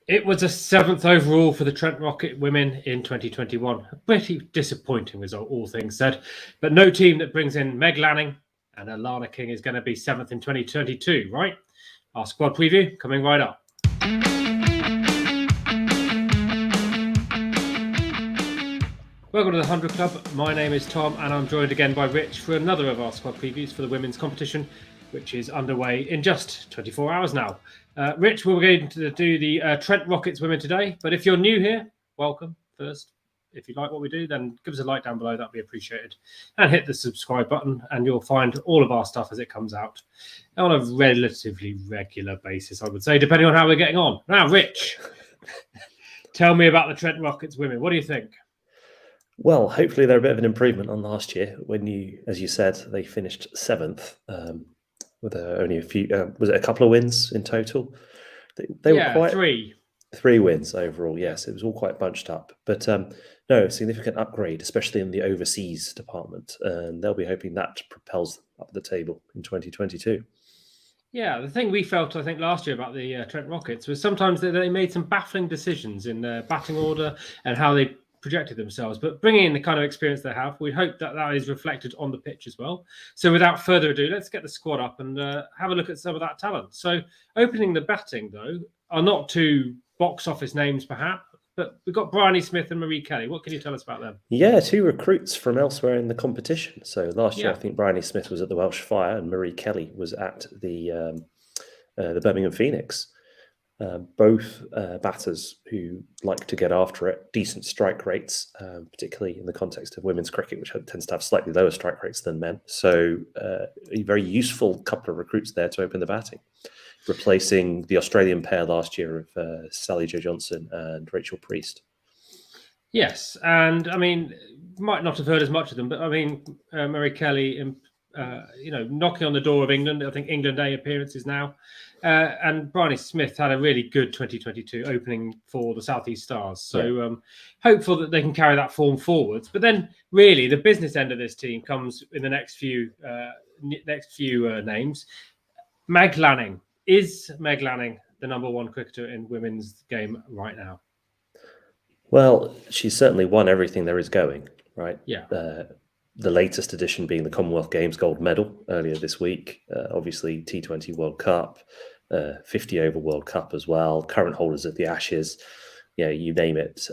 It was a 7th overall for the Trent Rocket women in 2021. A pretty disappointing result, all things said. But no team that brings in Meg Lanning and Alana King is going to be 7th in 2022, right? Our squad preview coming right up. Welcome to the 100 Club. My name is Tom, and I'm joined again by Rich for another of our squad previews for the women's competition, which is underway in just 24 hours now. Rich, we're going to do the Trent Rockets women today, but if you're new here, welcome first. If you like what we do, then give us a like down below, that'd be appreciated. And hit the subscribe button, and you'll find all of our stuff as it comes out on a relatively regular basis, I would say, depending on how we're getting on. Now, Rich, tell me about the Trent Rockets women. What do you think? Well, hopefully they're a bit of an improvement on last year when as you said, they finished 7th with only a few, was it a couple of wins in total? They were quite... Three wins overall, yes. It was all quite bunched up. But no, significant upgrade, especially in the overseas department. And they'll be hoping that propels them up the table in 2022. Yeah, the thing we felt, I think, last year about the Trent Rockets was sometimes they made some baffling decisions in their batting order and how they projected themselves. But bringing in the kind of experience they have, we hope that that is reflected on the pitch as well. So without further ado, let's get the squad up and have a look at some of that talent. So opening the batting, though, are not two box office names, perhaps, but we've got Bryony Smith and Marie Kelly. What can you tell us about them? Yeah, two recruits from elsewhere in the competition. So last year, I think Bryony Smith was at the Welsh Fire and Marie Kelly was at the Birmingham Phoenix. Both batters who like to get after it, decent strike rates, particularly in the context of women's cricket, which tends to have slightly lower strike rates than men. So a very useful couple of recruits there to open the batting, replacing the Australian pair last year of Sally Jo Johnson and Rachel Preez. Yes, and I mean, might not have heard as much of them, but I mean, Marie Kelly, knocking on the door of England. I think England A appearances now. And Bryony Smith had a really good 2022 opening for the Southeast Stars. So hopeful that they can carry that form forwards. But then really the business end of this team comes in the next few names. Meg Lanning. Is Meg Lanning the number one cricketer in women's game right now? Well, she's certainly won everything there is going, right? Yeah. The latest addition being the Commonwealth Games gold medal earlier this week. Obviously, T20 World Cup, 50 over World Cup as well. Current holders of the Ashes. Yeah, you name it.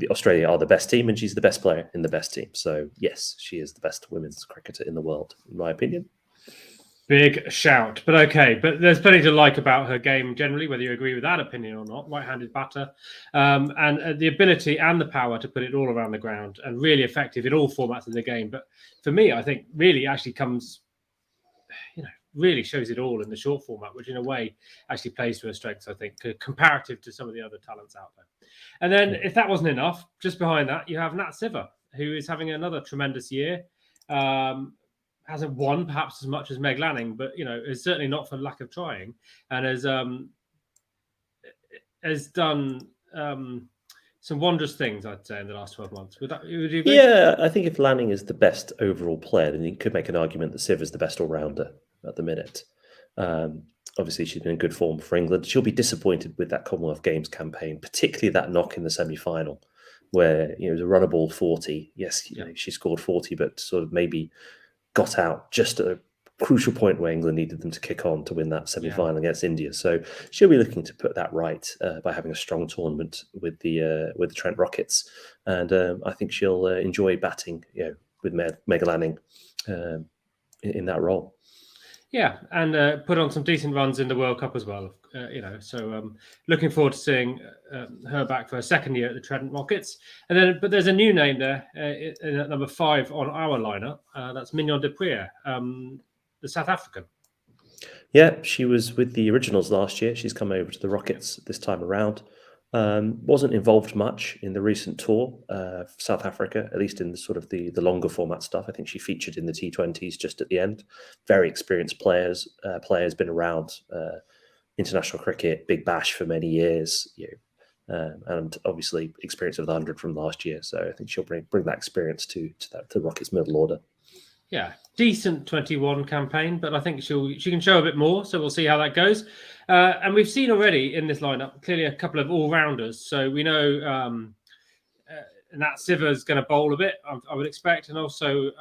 Australia are the best team, and she's the best player in the best team. So, yes, she is the best women's cricketer in the world, in my opinion. Big shout. But okay, but there's plenty to like about her game generally, whether you agree with that opinion or not. Right-handed batter. And the ability and the power to put it all around the ground and really effective in all formats of the game. But for me, I think really actually comes, really shows it all in the short format, which in a way actually plays to her strengths, I think, comparative to some of the other talents out there. And then if that wasn't enough, just behind that, you have Nat Sciver, who is having another tremendous year. Hasn't won perhaps as much as Meg Lanning, but is certainly not for lack of trying, and has done some wondrous things, I'd say, in the last 12 months. Would you agree? Yeah, I think if Lanning is the best overall player, then you could make an argument that Sciver is the best all-rounder at the minute. Obviously, she's been in good form for England. She'll be disappointed with that Commonwealth Games campaign, particularly that knock in the semi-final, where it was a runnable 40. Yes, she scored 40, but sort of maybe got out just at a crucial point where England needed them to kick on to win that semi-final against India. So she'll be looking to put that right by having a strong tournament with the Trent Rockets, and I think she'll enjoy batting, with Meg Lanning in that role. Yeah, and put on some decent runs in the World Cup as well. So looking forward to seeing her back for her second year at the Trent Rockets. But there's a new name there at number 5 on our lineup. That's Mignon the South African. Yeah, she was with the Originals last year. She's come over to the Rockets this time around. Wasn't involved much in the recent tour for South Africa, at least in the sort of the longer format stuff. I think she featured in the T20s just at the end. Very experienced players been around international cricket, Big Bash for many years, and obviously experience of the 100 from last year. So I think she'll bring that experience to the Rockets middle order. Yeah, decent 21 campaign, but I think she can show a bit more. So we'll see how that goes. And we've seen already in this lineup clearly a couple of all-rounders. So we know and that Sciver's going to bowl a bit, I would expect, and also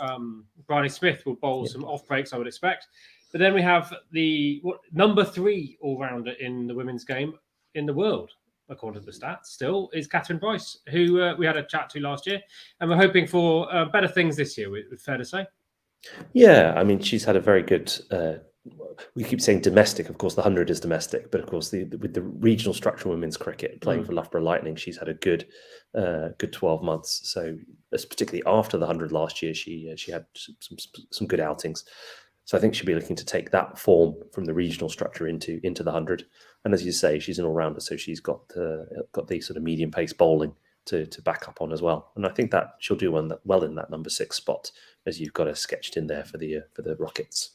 Bryony Smith will bowl some off breaks, I would expect. But then we have the number 3 all-rounder in the women's game in the world, according to the stats, still, is Katherine Bryce, who we had a chat to last year. And we're hoping for better things this year, fair to say. Yeah, I mean, she's had a very good. We keep saying domestic. Of course, the 100 is domestic, but of course, with the regional structural women's cricket playing for Loughborough Lightning, she's had a good 12 months. So, particularly after the 100 last year, she had some good outings. So I think she'll be looking to take that form from the regional structure into the 100. And as you say, she's an all-rounder, so she's got the sort of medium pace bowling to back up on as well. And I think that she'll do well in that number 6 spot, as you've got her sketched in there for the Rockets.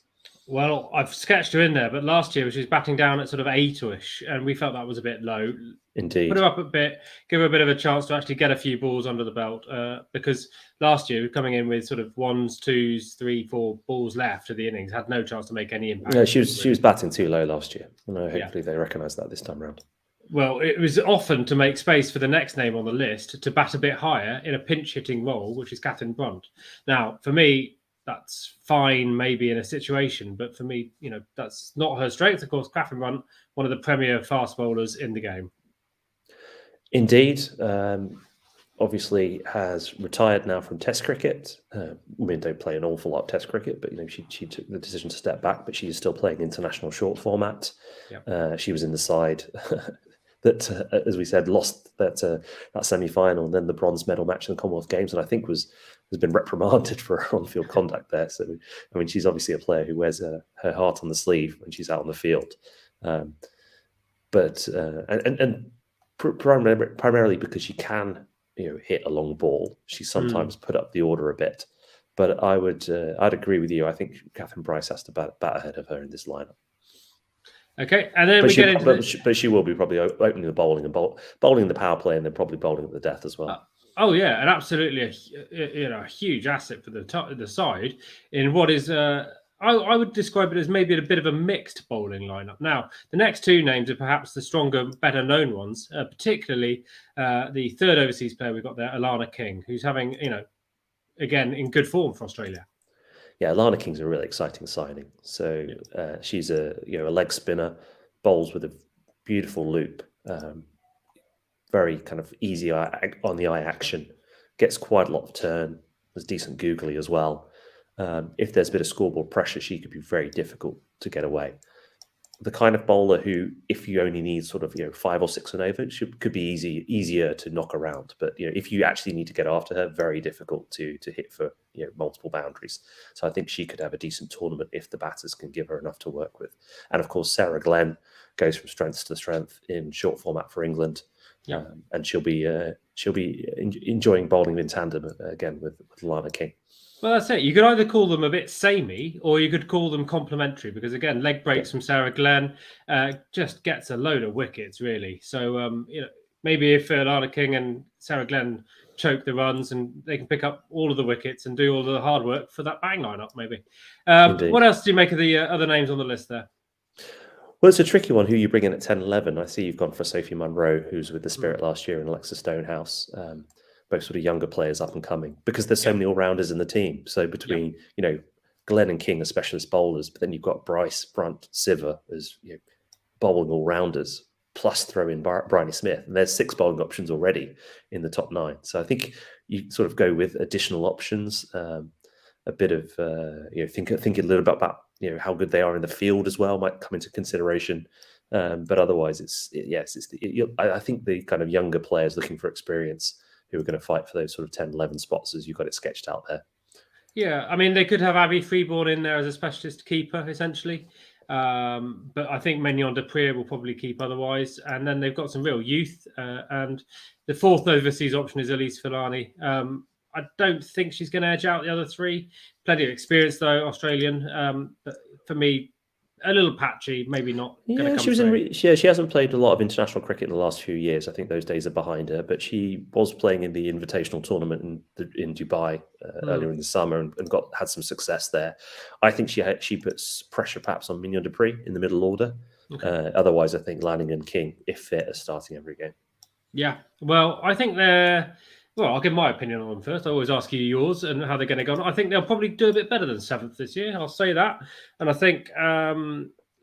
Well, I've sketched her in there, but last year she was batting down at sort of 8-ish, and we felt that was a bit low. Indeed. Put her up a bit, give her a bit of a chance to actually get a few balls under the belt, because last year, coming in with sort of 1s, 2s, 3, 4 balls left of the innings, had no chance to make any impact. Yeah, she was batting too low last year. And hopefully they recognise that this time round. Well, it was often to make space for the next name on the list to bat a bit higher in a pinch-hitting role, which is Katherine Brunt. Now, for me, that's fine maybe in a situation, but for me, that's not her strength. Of course, Katherine Brunt, one of the premier fast bowlers in the game. Indeed. Obviously has retired now from Test cricket. Women don't play an awful lot of Test cricket, but she took the decision to step back, but she is still playing international short format. Yep. She was in the side that, as we said, lost that semi-final and then the bronze medal match in the Commonwealth Games, and I think has been reprimanded for her on-field conduct there. So, I mean, she's obviously a player who wears her heart on the sleeve when she's out on the field. Primarily because she can, hit a long ball. She sometimes put up the order a bit. But I'd agree with you. I think Katherine Bryce has to bat ahead of her in this lineup. Okay, and then but she will be probably opening the bowling and bowling the power play, and then probably bowling at the death as well. Oh yeah, and absolutely a huge asset for the side in what is I would describe it as maybe a bit of a mixed bowling lineup. Now, the next 2 names are perhaps the stronger, better known ones, particularly the third overseas player we've got there, Alana King, who's having again in good form for Australia. Yeah, Alana King's a really exciting signing. So she's a leg spinner, bowls with a beautiful loop, very kind of easy on the eye action, gets quite a lot of turn, was decent googly as well. If there's a bit of scoreboard pressure, she could be very difficult to get away. The kind of bowler who, if you only need sort of 5 or 6 and over, could be easier to knock around. But if you actually need to get after her, very difficult to hit for multiple boundaries. So I think she could have a decent tournament if the batters can give her enough to work with. And of course, Sarah Glenn goes from strength to strength in short format for England. Yeah. And she'll be enjoying bowling in tandem again with Alana King. Well, that's it. You could either call them a bit samey or you could call them complementary because, again, leg breaks from Sarah Glenn just gets a load of wickets, really. So, maybe if Alana King and Sarah Glenn choke the runs and they can pick up all of the wickets and do all the hard work for that bang lineup, maybe. What else do you make of the other names on the list there? Well, it's a tricky one who you bring in at 10-11. I see you've gone for Sophie Munro, who's with the Spirit last year, and Alexa Stonehouse. Both sort of younger players up and coming because there's so many all-rounders in the team. So between, Glenn and King are specialist bowlers, but then you've got Bryce, Brunt, Sciver as bowling all-rounders, plus throw in Bryony Smith. And there's 6 bowling options already in the top 9. So I think you sort of go with additional options, a bit of, think a little bit about, how good they are in the field as well might come into consideration. But otherwise, I think the kind of younger players looking for experience who are going to fight for those sort of 10, 11 spots as you've got it sketched out there. Yeah, I mean, they could have Abby Freeborn in there as a specialist keeper, essentially. But I think Mignon de Preez will probably keep otherwise. And then they've got some real youth. And the 4th overseas option is Elise Filani. I don't think she's going to edge out the other 3. Plenty of experience, though, Australian. But for me, a little patchy, maybe not going to Yeah, come she was through. she hasn't played a lot of international cricket in the last few years. I think those days are behind her. But she was playing in the invitational tournament in Dubai earlier in the summer and had some success there. I think she puts pressure perhaps on Mignon in the middle order. Okay. Otherwise, I think Lanning and King, if fit, are starting every game. Yeah, well, I think they're. Well, I'll give my opinion on them first. I always ask you yours and how they're going to go. I think they'll probably do a bit better than 7th this year. I'll say that. And I think,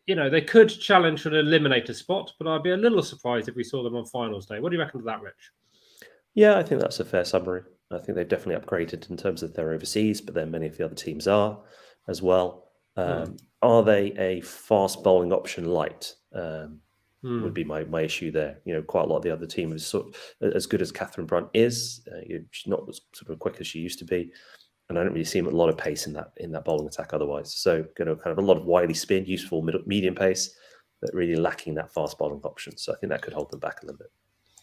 they could challenge for an eliminator spot, but I'd be a little surprised if we saw them on finals day. What do you reckon to that, Rich? Yeah, I think that's a fair summary. I think they've definitely upgraded in terms of their overseas, but then many of the other teams are as well. Are they a fast bowling option light? Would be my issue there. Quite a lot of the other team is sort of as good as Katherine Brunt is. She's not as sort of quick as she used to be, and I don't really see a lot of pace in that bowling attack otherwise. So, kind of a lot of wily spin, useful medium pace, but really lacking that fast bowling option. So I think that could hold them back a little bit.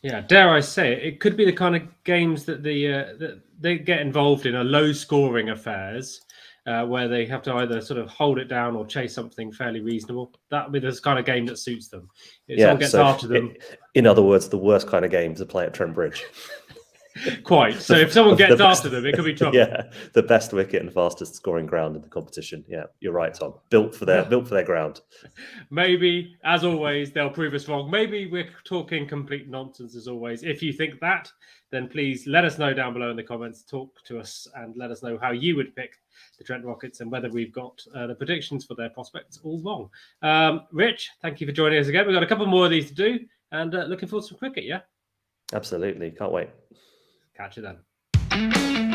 Yeah, dare I say it could be the kind of games that that they get involved in are low-scoring affairs. Where they have to either sort of hold it down or chase something fairly reasonable. That would be the kind of game that suits them. If someone gets after them. In other words, the worst kind of game to play at Trent Bridge. Quite. So if someone gets after them, it could be trouble. Yeah, the best wicket and fastest scoring ground in the competition. Yeah, you're right, Tom. Built for their ground. Maybe, as always, they'll prove us wrong. Maybe we're talking complete nonsense as always. If you think that, then please let us know down below in the comments. Talk to us and let us know how you would pick the Trent Rockets and whether we've got the predictions for their prospects all wrong. Rich, thank you for joining us again. We've got a couple more of these to do and looking forward to some cricket, yeah? Absolutely. Can't wait. Catch you then.